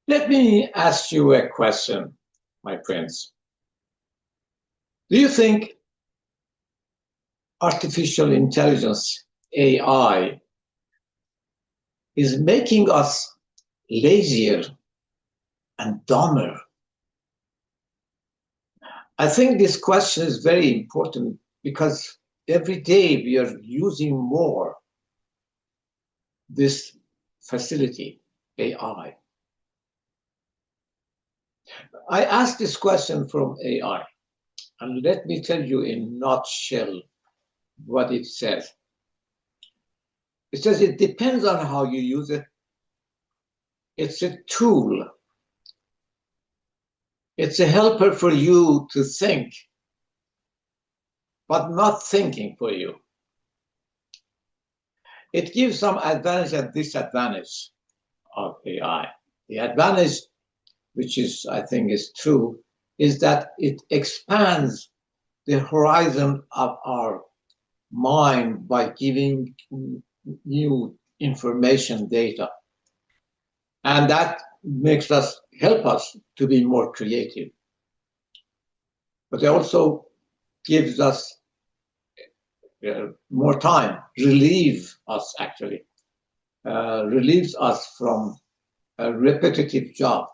Let me ask you a question, my friends. Do you think artificial intelligence, AI, is making us lazier and dumber? I think this question is very important because every day we are using more this facility, AI. I asked this question from AI, and let me tell you in a nutshell what it says. It says it depends on how you use it. It's a tool. It's a helper for you to think, but not thinking for you. It gives some advantage and disadvantage of AI. The advantage, which is, I think, is true, is that it expands the horizon of our mind by giving new information, data. And that makes us, help us to be more creative. But it also gives us more time, relieves us actually, relieves us from a repetitive job,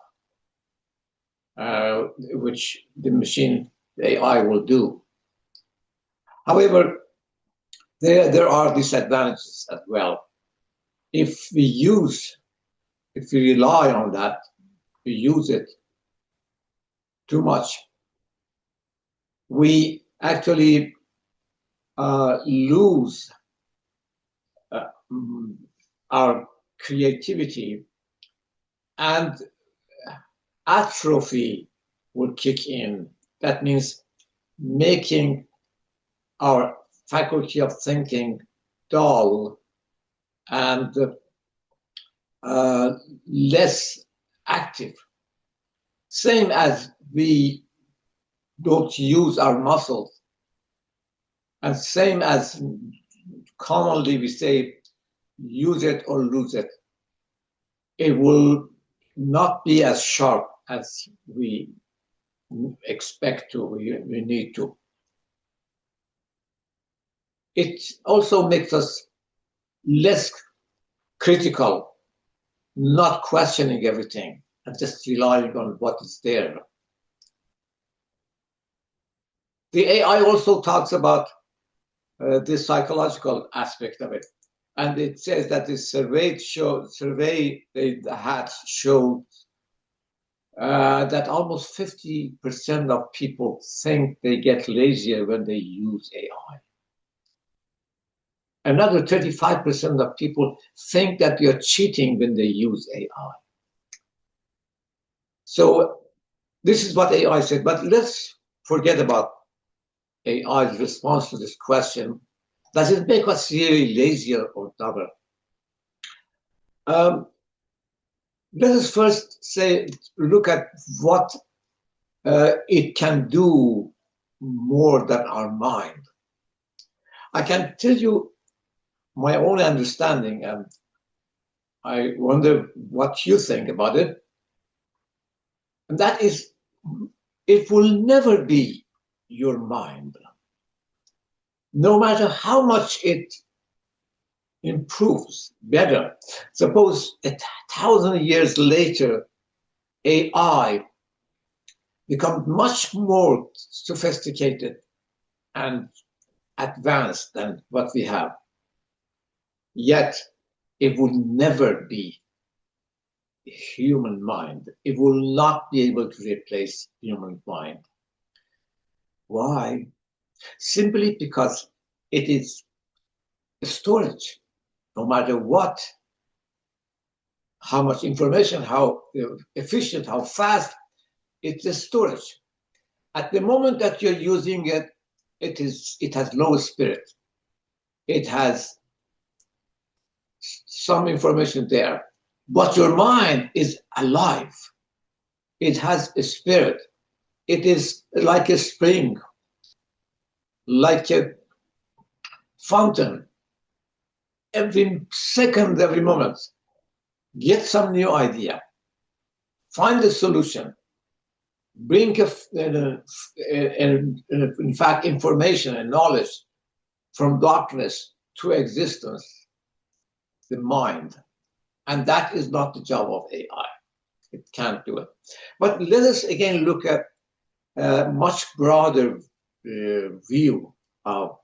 which the machine, the AI will do. However, there are disadvantages as well. If we rely on that, we use it too much, we actually lose our creativity, and atrophy will kick in. That means making our faculty of thinking dull and less active. Same as we don't use our muscles, and same as commonly we say, use it or lose it. It will not be as sharp as we expect to, we need to. It also makes us less critical, not questioning everything, and just relying on what is there. The AI also talks about the psychological aspect of it. And it says that the survey they had showed that almost 50% of people think they get lazier when they use AI. Another 35% of people think that you're cheating when they use AI. So this is what AI said, but let's forget about AI's response to this question. Does it make us really lazier or dumber? Let us first look at what it can do more than our mind. I can tell you my own understanding, and I wonder what you think about it. And that is, it will never be your mind. No matter how much it improves better. Suppose 1,000 years later, AI becomes much more sophisticated and advanced than what we have. Yet, it will never be human mind. It will not be able to replace human mind. Why? Simply because it is storage. No matter what, how much information, how efficient, how fast, it's a storage. At the moment that you're using it, it has no spirit. It has some information there, but your mind is alive. It has a spirit. It is like a spring, like a fountain. Every second, every moment, get some new idea. find the solution, bring, in fact, information and knowledge from darkness to existence, the mind. And that is not the job of AI. It can't do it. But let us again look at a much broader view of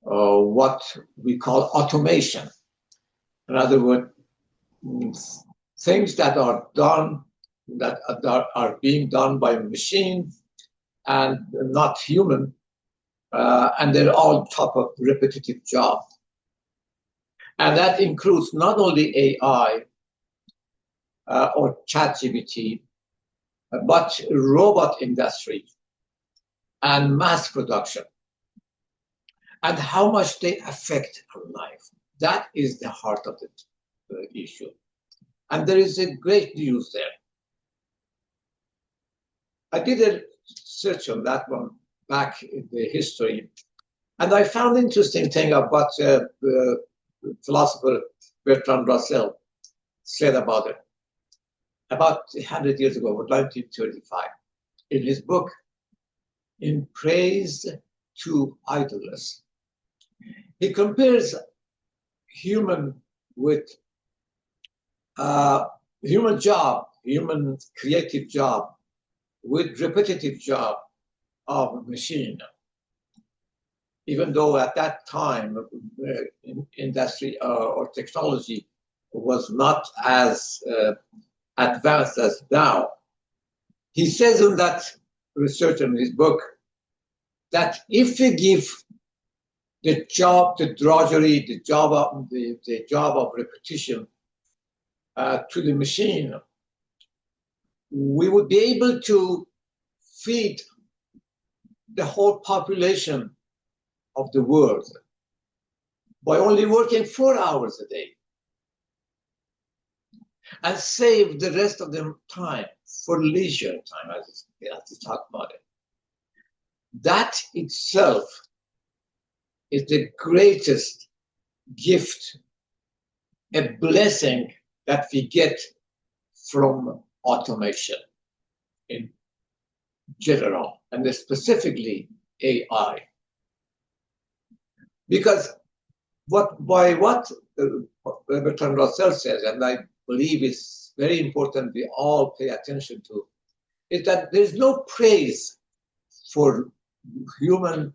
what we call automation. In other words, things that are done, that are being done by machines and not human, and they're all top of repetitive jobs. And that includes not only AI or ChatGPT, but robot industry and mass production, and how much they affect our life. That is the heart of the issue. And there is a great news there. I did a search on that one back in the history, and I found interesting thing about philosopher Bertrand Russell said about it about 100 years ago, 1935, in his book, In Praise to Idleness. He compares human with human job, human creative job, with repetitive job of machine. Even though at that time industry or technology was not as advanced as now. He says in that research in his book that if we give the job, the drudgery, the job of repetition to the machine, we would be able to feed the whole population of the world by only working 4 hours a day and save the rest of the time for leisure time, as we talk about it. That itself is the greatest gift, a blessing that we get from automation in general, and specifically AI. Because what Bertrand Russell says, and I believe is very important we all pay attention to, is that there's no praise for human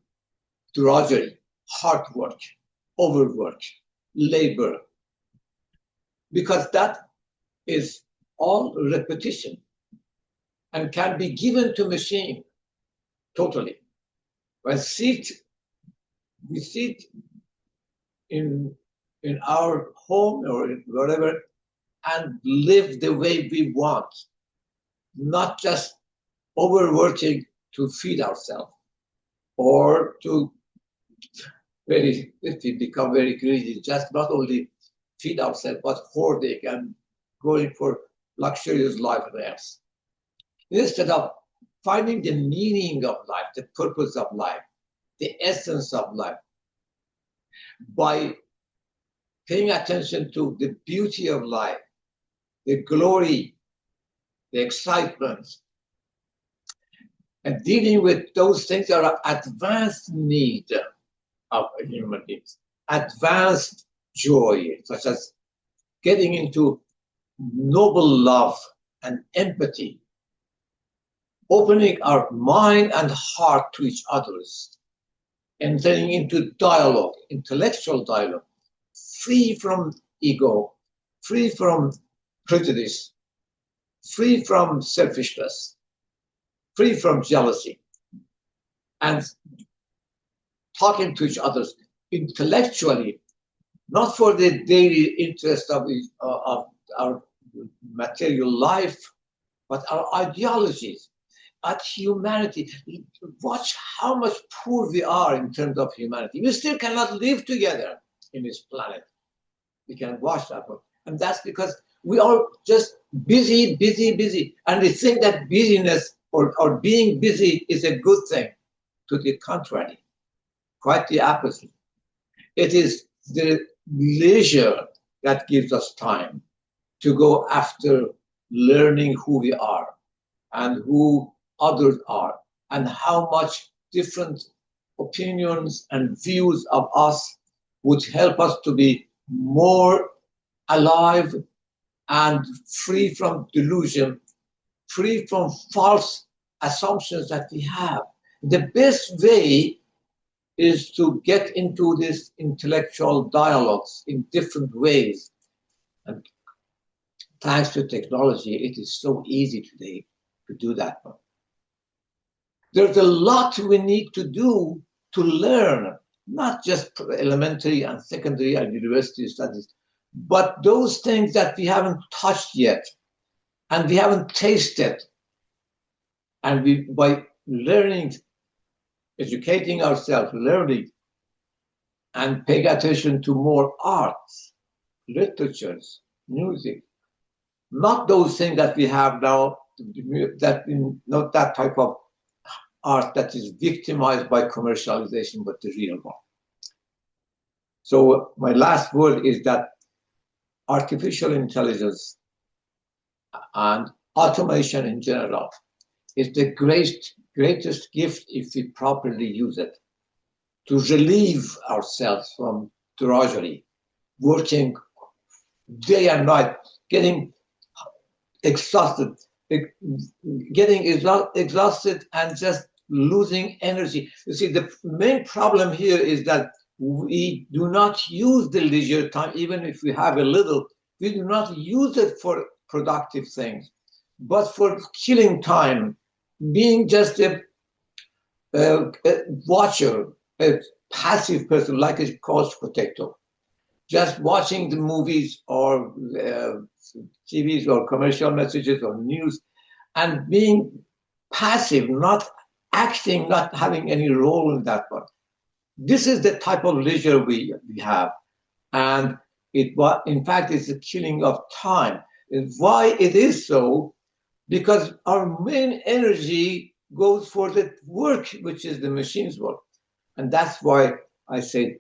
drudgery, hard work, overwork, labor, because that is all repetition and can be given to machine totally. We sit in our home or wherever and live the way we want, not just overworking to feed ourselves or to if we become very greedy, just not only feed ourselves, but hoarding and going for luxurious lifestyles. Instead of finding the meaning of life, the purpose of life, the essence of life, by paying attention to the beauty of life, the glory, the excitement, and dealing with those things that are advanced need of human beings, advanced joy, such as getting into noble love and empathy, opening our mind and heart to each other's, entering into dialogue, intellectual dialogue, free from ego, free from prejudice, free from selfishness, free from jealousy, and talking to each other intellectually, not for the daily interest of our material life, but our ideologies, at humanity. Watch how much poor we are in terms of humanity. We still cannot live together in this planet. We can watch that one. And that's because we are just busy. And we think that busyness or being busy is a good thing. To the contrary, quite the opposite. It is the leisure that gives us time to go after learning who we are and who others are, and how much different opinions and views of us would help us to be more alive and free from delusion, free from false assumptions that we have. The best way is to get into these intellectual dialogues in different ways. And thanks to technology, it is so easy today to do that. There's a lot we need to do to learn, not just elementary and secondary and university studies, but those things that we haven't touched yet and we haven't tasted. And we, by learning, educating ourselves, learning, and paying attention to more arts, literatures, music, not those things that we have now, that not that type of art that is victimized by commercialization, but the real one. So my last word is that artificial intelligence and automation in general is the greatest gift if we properly use it to relieve ourselves from drudgery, working day and night, getting exhausted, getting exhausted and just losing energy. You see, the main problem here is that we do not use the leisure time, even if we have a little, we do not use it for productive things, but for killing time, being just a watcher, a passive person, like a couch potato, just watching the movies or TVs or commercial messages or news, and being passive, not acting, not having any role in that one. This is the type of leisure we have. And in fact, it's a killing of time. And why it is so? Because our main energy goes for the work, which is the machine's work. And that's why I say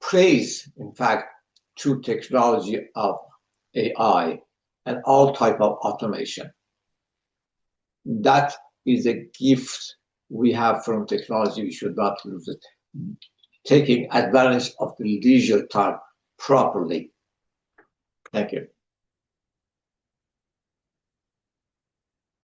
praise, in fact, to technology of AI and all type of automation. That is a gift we have from technology. We should not lose it. Taking advantage of the leisure time properly. Thank you.